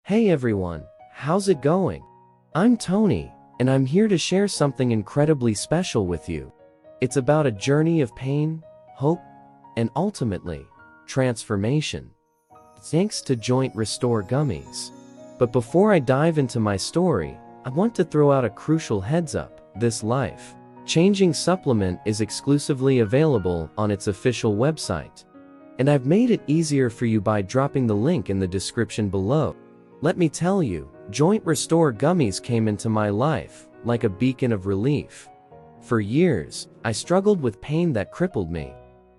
Hey everyone, how's it going? I'm Tony, and I'm here to share something incredibly special with you. It's about a journey of pain, hope, and ultimately, transformation. Thanks to JointRestore Gummies. But before I dive into my story, I want to throw out a crucial heads up. This life-changing supplement is exclusively available on its official website. And I've made it easier for you by dropping the link in the description below. Let me tell you, JointRestore Gummies came into my life like a beacon of relief. For years, I struggled with pain that crippled me.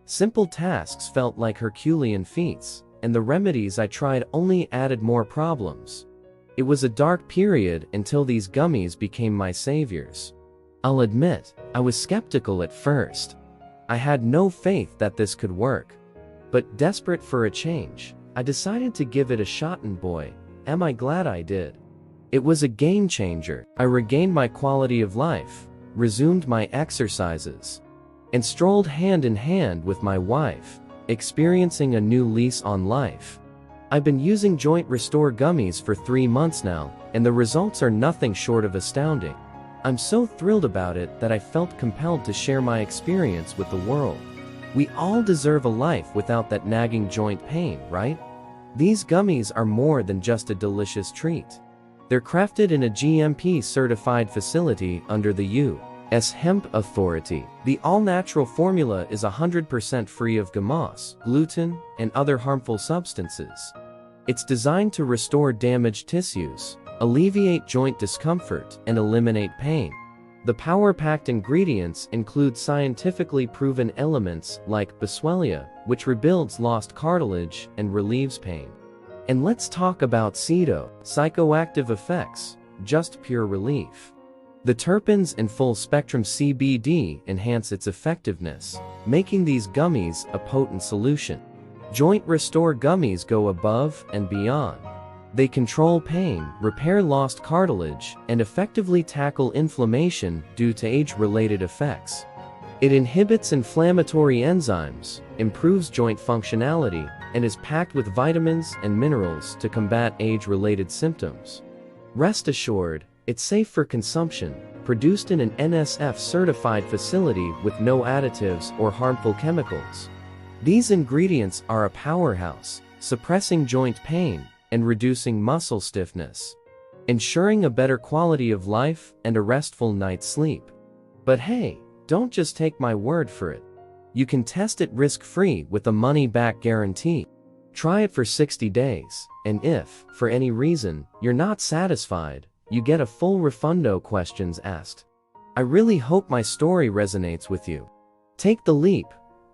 Simple tasks felt like Herculean feats, and the remedies I tried only added more problems. It was a dark period until these gummies became my saviors. I'll admit, I was skeptical at first. I had no faith that this could work. But desperate for a change, I decided to give it a shot, and boy, am I glad I did. It was a game changer. I regained my quality of life, resumed my exercises, and strolled hand in hand with my wife, experiencing a new lease on life. I've been using JointRestore Gummies for 3 months now, and the results are nothing short of astounding. I'm so thrilled about it that I felt compelled to share my experience with the world. We all deserve a life without that nagging joint pain, right? These gummies are more than just a delicious treat. They're crafted in a GMP-certified facility under the U.S. Hemp Authority. The all-natural formula is 100% free of GMOs, gluten, and other harmful substances. It's designed to restore damaged tissues, alleviate joint discomfort, and eliminate pain. The power-packed ingredients include scientifically proven elements like boswellia, which rebuilds lost cartilage and relieves pain. And let's talk about psychoactive effects, just pure relief. The terpenes in full-spectrum CBD enhance its effectiveness, making these gummies a potent solution. JointRestore Gummies go above and beyond. They control pain, repair lost cartilage, and effectively tackle inflammation due to age-related effects. It inhibits inflammatory enzymes, improves joint functionality, and is packed with vitamins and minerals to combat age-related symptoms. Rest assured, it's safe for consumption, produced in an NSF-certified facility with no additives or harmful chemicals. These ingredients are a powerhouse, suppressing joint pain and reducing muscle stiffness, ensuring a better quality of life and a restful night's sleep. But hey, don't just take my word for it. You can test it risk-free with a money-back guarantee. Try it for 60 days, and if, for any reason, you're not satisfied, you get a full refundo questions asked. I really hope my story resonates with you. Take the leap.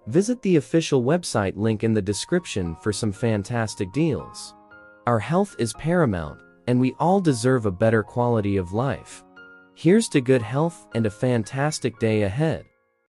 Visit the official website link in the description for some fantastic deals. Our health is paramount, and we all deserve a better quality of life. Here's to good health and a fantastic day ahead.